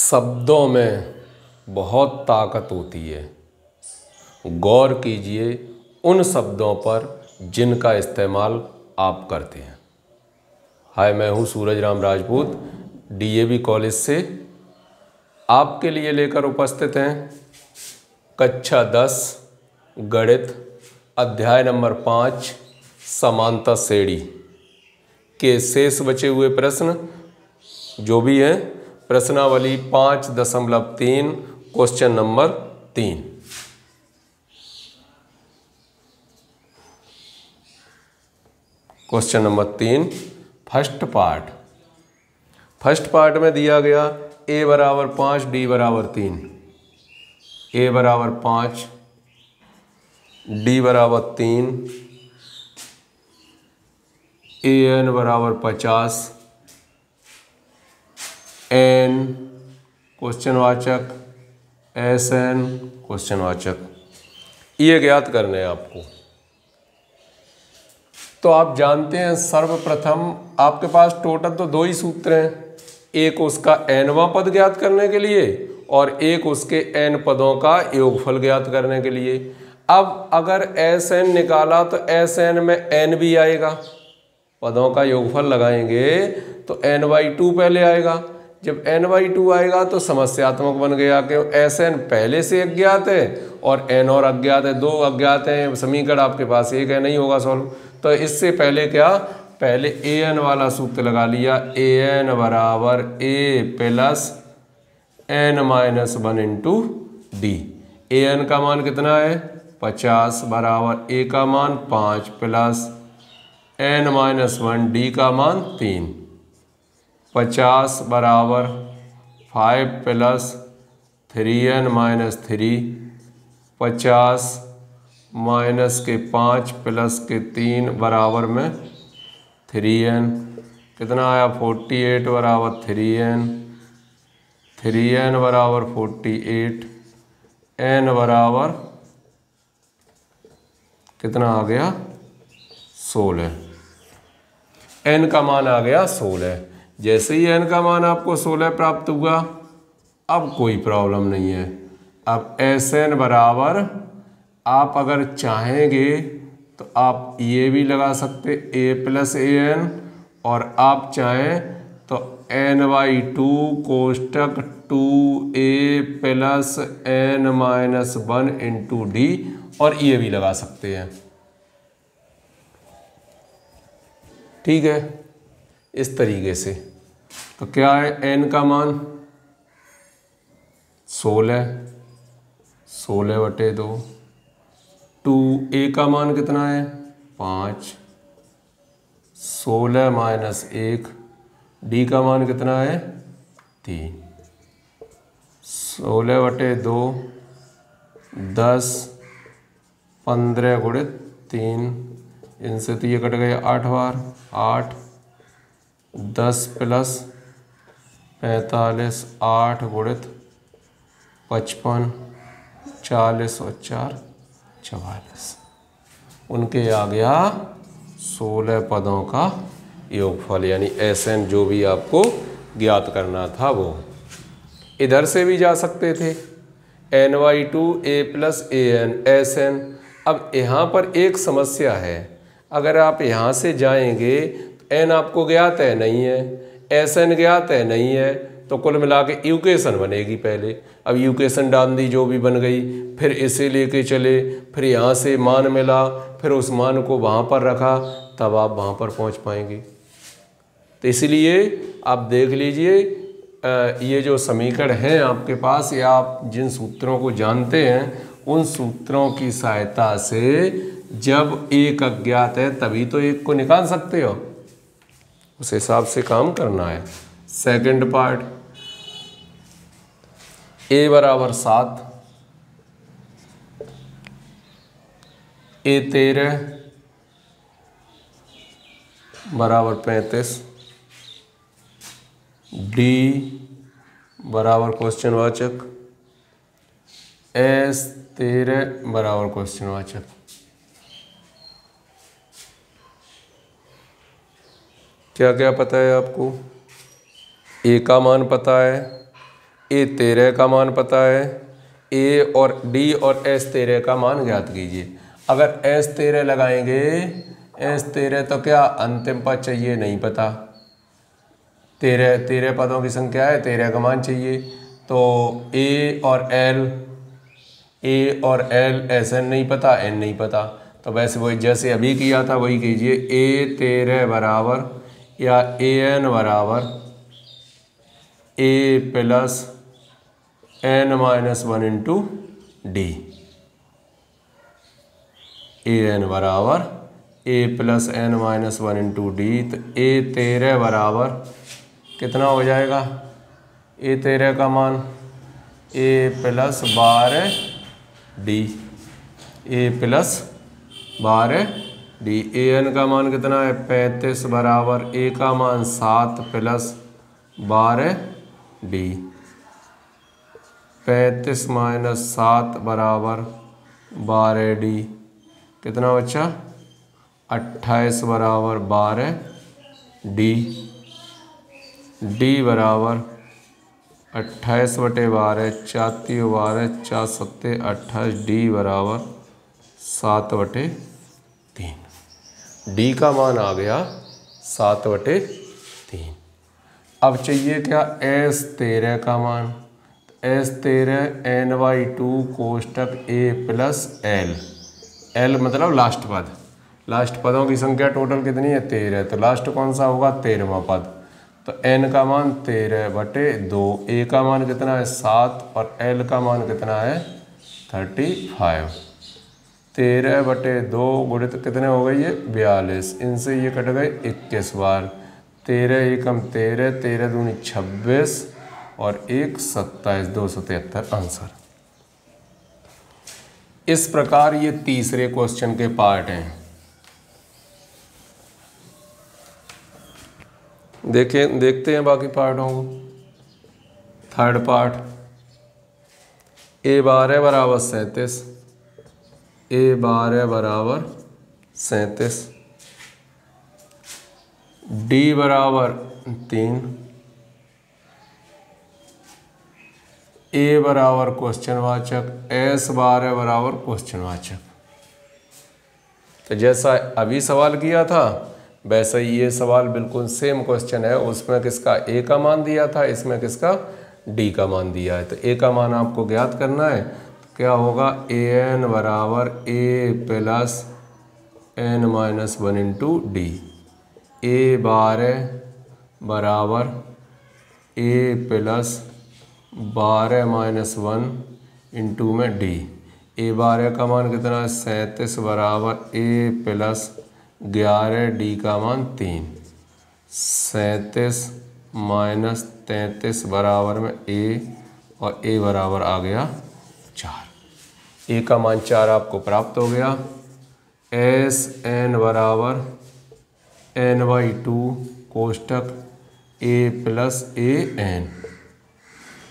शब्दों में बहुत ताकत होती है। गौर कीजिए उन शब्दों पर जिनका इस्तेमाल आप करते हैं। हाय, मैं हूँ सूरज राम राजपूत, डीएवी कॉलेज से आपके लिए लेकर उपस्थित हैं कक्षा 10 गणित अध्याय नंबर 5 समांतर श्रेणी के शेष बचे हुए प्रश्न जो भी हैं, प्रश्नावली 5.3 question number 3। Question number 3 first part में दिया गया a बराबर 5 d बराबर 3, a बराबर 5 d बराबर 3, an बराबर 50, n क्वेश्चनवाचक, sn क्वेश्चनवाचक, ये ज्ञात करने हैं आपको। तो आप जानते हैं सर्वप्रथम आपके पास टोटल तो 2 ही सूत्र हैं, एक उसका nवां पद ज्ञात करने के लिए और एक उसके n पदों का योगफल ज्ञात करने के लिए। अब अगर Sn निकाला तो Sn में n भी आएगा, पदों का योगफल लगाएंगे तो n/2 पहले आएगा। जब n/2 आएगा तो समस्यात्मक बन गया, क्यों Sn पहले से अज्ञात है और n और अज्ञात है, 2 अज्ञात हैं, समीकरण आपके पास एक है, नहीं होगा सॉल्व। तो इससे पहले क्या, पहले an वाला सूत्र लगा लिया, an बराबर a plus n-1 into D. an का मान कितना है 50 बराबर a का मान 5 प्लस n-1 d का मान 3। 50 बराबर 5 प्लस 3n-3, 50 माइनस के 5 प्लस के 3 बराबर में 3n, कितना आया 48 बराबर 3n, 3n बराबर 48, n बराबर कितना आ गया 16, n का मान आ गया 16। जैसे ही n का मान आपको 16 प्राप्त हुआ, अब कोई प्रॉब्लम नहीं है। अब Sn बराबर आप अगर चाहेंगे तो आप ये भी लगा सकते a प्लस an, और आप चाहें तो n/2 कोष्टक 2a plus n-1 into D, और ये भी लगा सकते हैं। ठीक है, इस तरीके से। तो क्या है n का मान 16, 16/2, 2a का मान कितना है 5, 16 माइनस 1, d का मान कितना है 3, 16/2 10, 15 गुणित 3, इनसे तो ये कट गया 8 बार, 8, 10 प्लस 45, 8 गुणित 55, 40 और 4 44, उनके आ गया 16 पदों का योगफल, यानी Sn जो भी आपको ज्ञात करना था वो। इधर से भी जा सकते थे, n/2 a plus an Sn। अब यहाँ पर एक समस्या है, अगर आप यहाँ से जाएंगे तो n आपको ज्ञात है नहीं है, Sn ज्ञात है नहीं है, तो कुल मिला के इक्वेशन बनेगी पहले। अब इक्वेशन डाल दी जो भी बन गई, फिर इसे लेके चले, फिर यहाँ से मान मिला, फिर उस मान को वहाँ पर रखा, तब आप वहाँ पर पहुँच पाएंगे। तो इसलिए आप देख लीजिए, ये जो समीकरण हैं आपके पास, या आप जिन सूत्रों को जानते हैं उन सूत्रों की सहायता से जब एक अज्ञात है तभी तो एक को निकाल सकते हो, उस हिसाब से काम करना है। सेकंड पार्ट, a बराबर 7, a 13 बराबर 35, d बराबर क्वेश्चनवाचक, s 13 बराबर क्वेश्चनवाचक। क्या क्या पता है आपको? ए का मान पता है, ए 13 का मान पता है, ए और डी और एस 13 का मान ज्ञात कीजिए। अगर एस 13 लगाएंगे, एस 13 तो क्या अंतिम पद चाहिए, नहीं पता। 13 पदों की संख्या है, 13 का मान चाहिए। तो ए और एल एस एन नहीं पता, एन नहीं पता। तो वैसे वही जैसे अभी किया था वही कीजिए। ए 13 बराबर या ए एन बराबर A plus N minus 1 into D. A N बराबर A plus N minus 1 into D. तो ए 13 बराबर कितना हो जाएगा, ए 13 का मान ए plus 12 D, A plus 12 D. A N का मान कितना है 35 बराबर ए का मान 7 प्लस 12 डी। 35 माइनस 7 बराबर 12 डी। कितना बच्चा 28 बराबर 12 डी। डी बराबर 28 बटे 12, 4 12, 4 7 28, डी बराबर 7 बटे 3। डी का मान आ गया 7 बटे 3। अब चाहिए क्या एस 13 का मान। एस 13 n/2 कोष्टक ए प्लस एल। एल मतलब लास्ट पद। लास्ट पदों की संख्या टोटल कितनी है 13, तो लास्ट कौन सा होगा 13वां पद। तो n का मान 13 बटे 2, ए का मान कितना है 7 और एल का मान कितना है 35। 13 बटे 2 गुणित कितने हो गए ये 42, इनसे ये कट गए 21 बार। 13 एकम 13, 13 दूनी 26 और 1 27, 273 आंसर। इस प्रकार ये तीसरे क्वेश्चन के पार्ट हैं। देखते हैं बाकी पार्टों को। थर्ड पार्ट ए 12 बराबर 37, ए 12 बराबर 37, डी बराबर 3, ए बराबर क्वेश्चनवाचक, एस 12 बराबर क्वेश्चनवाचक। तो जैसा अभी सवाल किया था वैसा ही ये सवाल बिल्कुल सेम क्वेश्चन है। उसमें किसका ए का मान दिया था, इसमें किसका डी का मान दिया है। तो ए का मान आपको ज्ञात करना है। तो क्या होगा ए एन बराबर A plus N minus 1 into D. A 12 बराबर ए प्लस 12 माइनस 1 इंटू में डी। ए 12 का मान कितना है 37 बराबर ए प्लस 11 डी का मान 3। 37 माइनस 33 बराबर में ए और ए बराबर आ गया 4। ए का मान 4 आपको प्राप्त हो गया। एस एन बराबर n/2 कोष्टक A plus A N.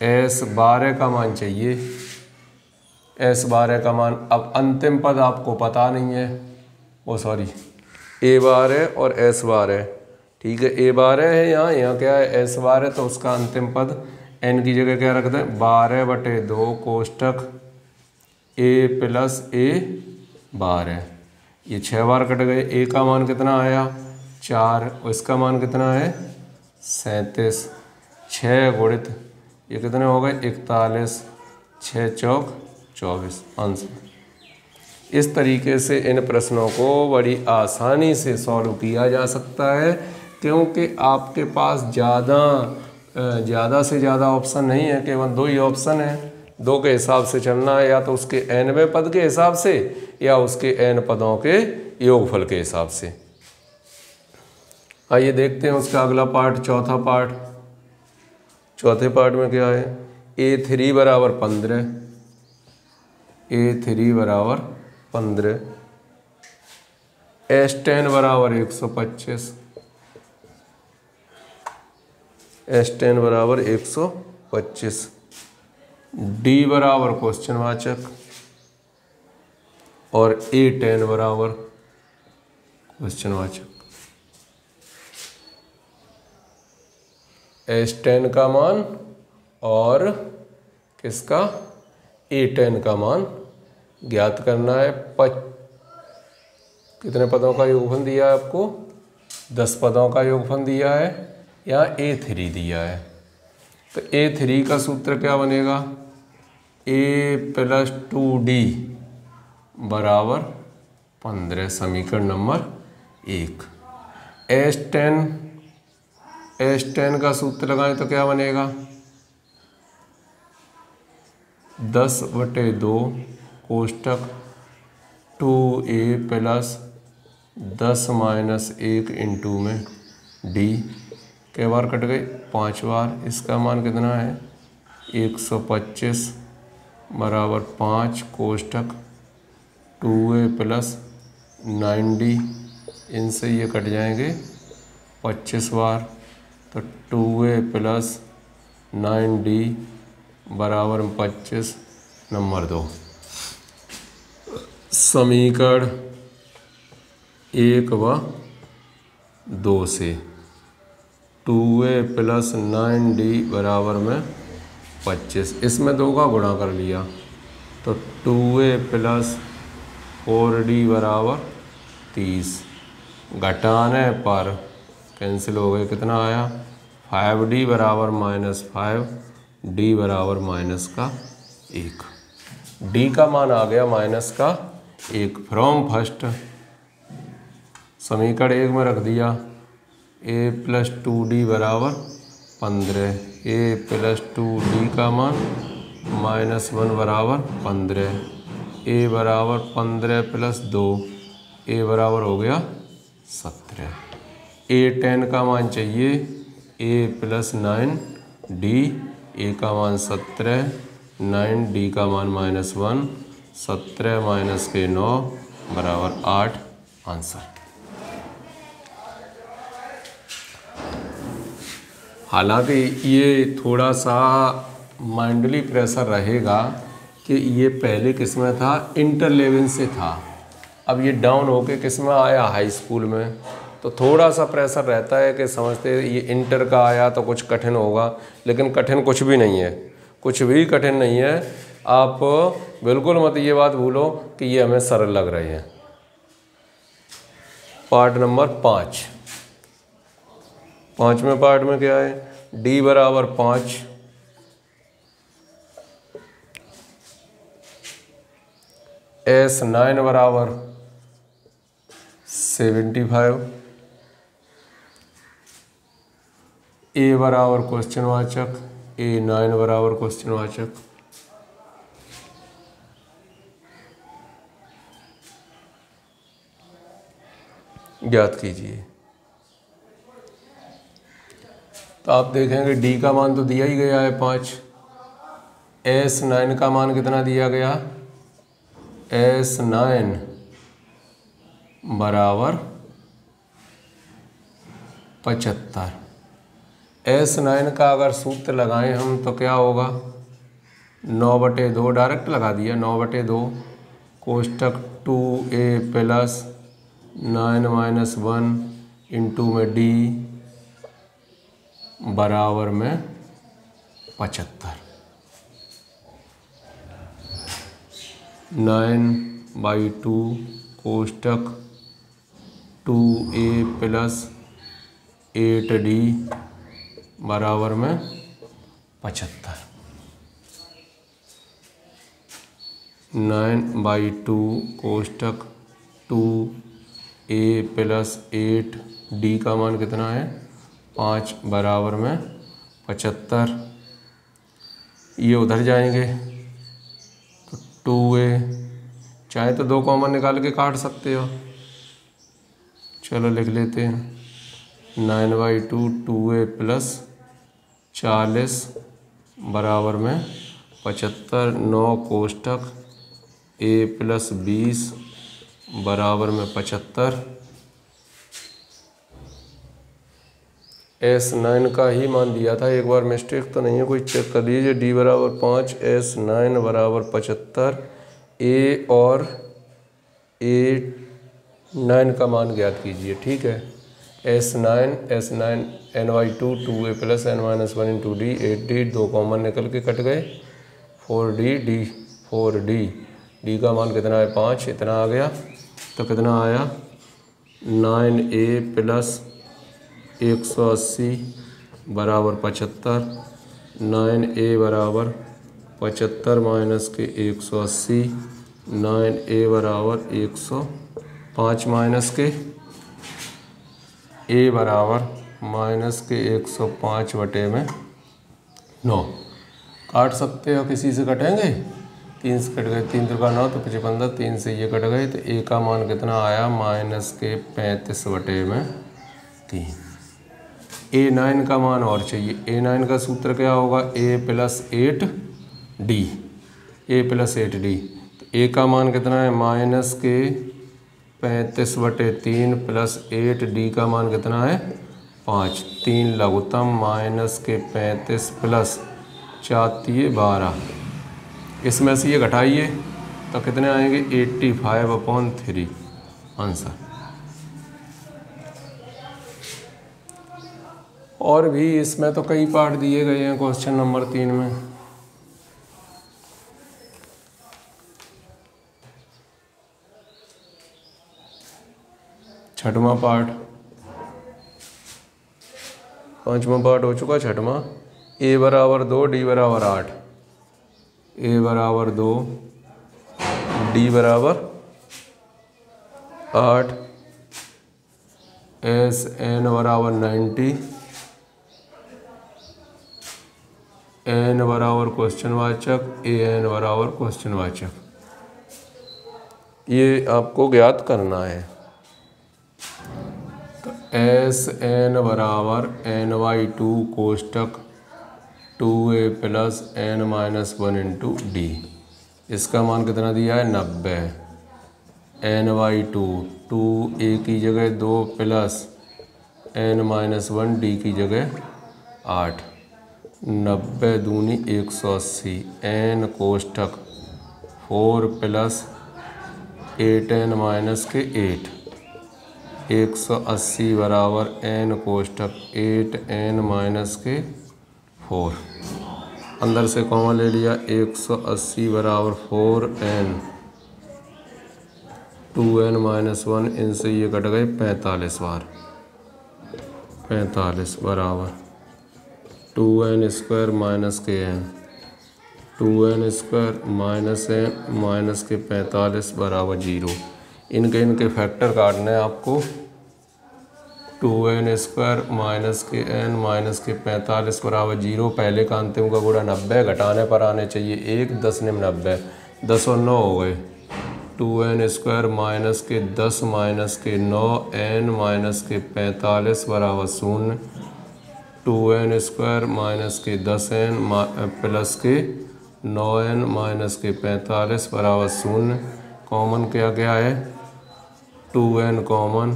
S 12 का मान चाहिए। एस 12 का मान, अब अंतिम पद आपको पता नहीं है, ओ सॉरी ए 12 और एस 12, ठीक है। ए 12 है यहाँ क्या है एस 12, तो उसका अंतिम पद एन की जगह क्या रख दें 12 बटे 2 कोष्टक ए प्लस ए 12। ये 6 बार कट गए। ए का मान कितना आया 4 और इसका मान कितना है 37। 6 गुणित ये कितने हो गए 41, 6 चौक 24 आंसर। इस तरीके से इन प्रश्नों को बड़ी आसानी से सॉल्व किया जा सकता है, क्योंकि आपके पास ज़्यादा से ज़्यादा ऑप्शन नहीं है, केवल 2 ही ऑप्शन है। 2 के हिसाब से चलना है, या तो उसके nवें पद के हिसाब से या उसके n पदों के योगफल के हिसाब से। आइए देखते हैं उसका अगला पार्ट, चौथा पार्ट। चौथे पार्ट में क्या है A3 बराबर 15, A3 बराबर 15, S10 बराबर 125, S10 बराबर 125, D बराबर क्वेश्चनवाचक और A10 बराबर क्वेश्चनवाचक। S10 का मान और किसका A10 का मान ज्ञात करना है। कितने पदों का योगफल दिया है आपको? 10 पदों का योगफल दिया है, या A3 दिया है। तो A3 का सूत्र क्या बनेगा? A + 2D बराबर 15, समीकरण नंबर 1। S10 का सूत्र लगाएं तो क्या बनेगा? 10/2 कोष्टक 2A + 10 - 1 इंटू में D, कई बार कट गई? 5 बार। इसका मान कितना है? 125 बराबर 5 कोष्टक 2A + 9D, इनसे ये कट जाएंगे 25 बार। तो 2A + 9D बराबर 25 नंबर 2। समीकरण 1 व 2 से 2A + 9D बराबर में 25, इसमें 2 का गुणा कर लिया तो 2A + 4D बराबर 30। घटाने पर कैंसिल हो गए, कितना आया? 5D बराबर -5, D बराबर -1। D का मान आ गया -1 फ्रॉम फर्स्ट। समीकरण 1 में रख दिया A + 2D बराबर 15, A + 2D का मान -1 बराबर 15, A बराबर 15 + 2, A बराबर हो गया 17। A10 का मान चाहिए A + 9D, A का मान 17, 9D का मान -1, 17 - 9 बराबर 8 आंसर। हालांकि ये थोड़ा सा माइंडली प्रेशर रहेगा कि ये पहले किस में था? इंटर लेवल से था। अब ये डाउन होके किस में आया? हाई स्कूल में। तो थोड़ा सा प्रेशर रहता है कि समझते ये इंटर का आया तो कुछ कठिन होगा, लेकिन कठिन कुछ भी नहीं है, कुछ भी कठिन नहीं है। आप बिल्कुल मत ये बात भूलो कि ये हमें सरल लग रहे हैं। पार्ट नंबर 5, 5वें पार्ट में क्या है? D बराबर 5, S9 बराबर 75, A बराबर क्वेश्चनवाचक, A9 बराबर क्वेश्चनवाचक। ज्ञात कीजिए। तो आप देखेंगे D का मान तो दिया ही गया है 5, S9 का मान कितना दिया गया? S9 बराबर 75। S9 का अगर सूत्र लगाएं हम तो क्या होगा? 9/2 डायरेक्ट लगा दिया, 9/2 कोष्टक 2A + 9 - 1 इंटू में D बराबर में 75। 9/2 कोष्टक 2A + 8D बराबर में 75। 9/2 कोष्टक 2A + 8D का मान कितना है? 5 बराबर में 75। ये उधर जाएंगे तो 2A, चाहे तो 2 कॉमन निकाल के काट सकते हो, चलो लिख लेते हैं। 9/2 2A + 40 बराबर में 75। 9 कोष्टक A + 20 बराबर में 75। S9 का ही मान दिया था, एक बार मिस्टेक तो नहीं है, कोई चेक कर लीजिए। D बराबर 5, S9 बराबर 75, A और A9 का मान ज्ञात कीजिए। ठीक है, S9 ny2 2a plus n minus 1 into D 8d 2 common निकल के कट गए 4d डी का मान कितना है 5 इतना आ गया तो कितना आया 9a प्लस 180 बराबर 75 9a बराबर 75 माइनस के 180 9a बराबर 105 माइनस के a बराबर माइनस के 105 बटे में 9 काट सकते हो किसी से कटेंगे 3 से कट गए 3 तो का 9 तो 55 3 से ये कट गए तो a का मान कितना आया माइनस के 35 बटे में 3। a9 का मान और चाहिए a9 का सूत्र क्या होगा a प्लस 8d तो a का मान कितना है माइनस के 35 बटे 3 प्लस 8d का मान कितना है 5 3 लघुत्तम माइनस के 35 प्लस 4 12 इसमें से ये घटाइए तो कितने आएंगे 85/3 आंसर। और भी इसमें तो कई पार्ट दिए गए हैं क्वेश्चन नंबर 3 में। छठवां पार्ट 5वां पार्ट हो चुका। छठवां a बराबर 2 d बराबर 8 a बराबर 2 d बराबर 8 Sn बराबर 90 n बराबर क्वेश्चनवाचक an बराबर क्वेश्चनवाचक ये आपको ज्ञात करना है। तो Sn बराबर ny2 कोष्टक 2a plus n minus 1 into D इसका मान कितना दिया है 90 ny2 2a की जगह 2 प्लस n माइनस 1 डी की जगह 8 90 दूनी 180 n कोष्टक 4 प्लस 8n माइनस के 8 180 बराबर n कोष्टक 8n माइनस के 4 अंदर से कॉमन ले लिया 180 बराबर 4n 2n माइनस 1 इनसे ये कट गए 45 बार 45 बराबर 2n स्क्वायर माइनस के n 2n square minus n minus के 45 बराबर 0। इनके फैक्टर काटने हैं आपको 2n स्क्वायर माइनस के n माइनस के 45 बराबर 0। पहले का अंतिम का गुणा 90 घटाने पर आने चाहिए 1 10 निम 90 10 और 9 हो गए 2n स्क्वायर माइनस के 10 माइनस के 9 n माइनस के 45 बराबर 0 2n स्क्वायर माइनस के 10n प्लस के 9n माइनस के 45 बराबर 0। कॉमन क्या क्या है 2n common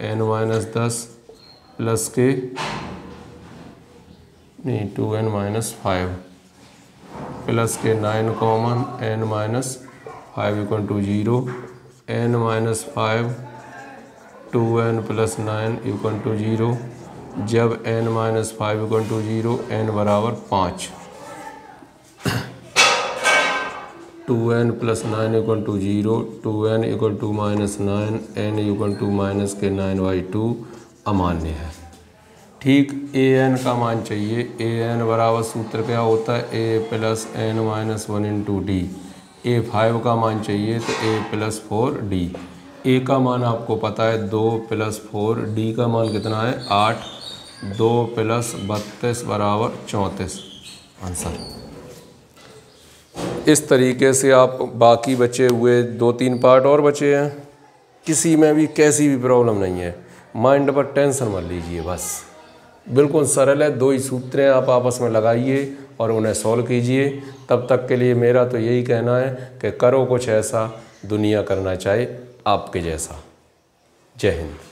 n minus 10 plus के नहीं 2n माइनस 5 प्लस के 9 common n minus 5 equal to 0 n minus 5 2n plus 9 equal to 0। जब n minus 5 equal to 0 n बराबर 5 2n plus 9 equal to 0 2n equal to minus 9 n equal to minus के 9/2 अमान्य है। ठीक an का मान चाहिए an बराबर सूत्र क्या होता है a plus n minus 1 into D a5 का मान चाहिए तो a प्लस 4d a का मान आपको पता है 2 प्लस 4 d का मान कितना है 8 2 प्लस 32 बराबर 34 आंसर। इस तरीके से आप बाकी बचे हुए 2-3 पार्ट और बचे हैं किसी में भी कैसी भी प्रॉब्लम नहीं है माइंड पर टेंशन मत लीजिए बस बिल्कुल सरल है 2 ही सूत्र हैं आप आपस में लगाइए और उन्हें सॉल्व कीजिए। तब तक के लिए मेरा तो यही कहना है कि करो कुछ ऐसा दुनिया करना चाहे आपके जैसा। जय हिंद।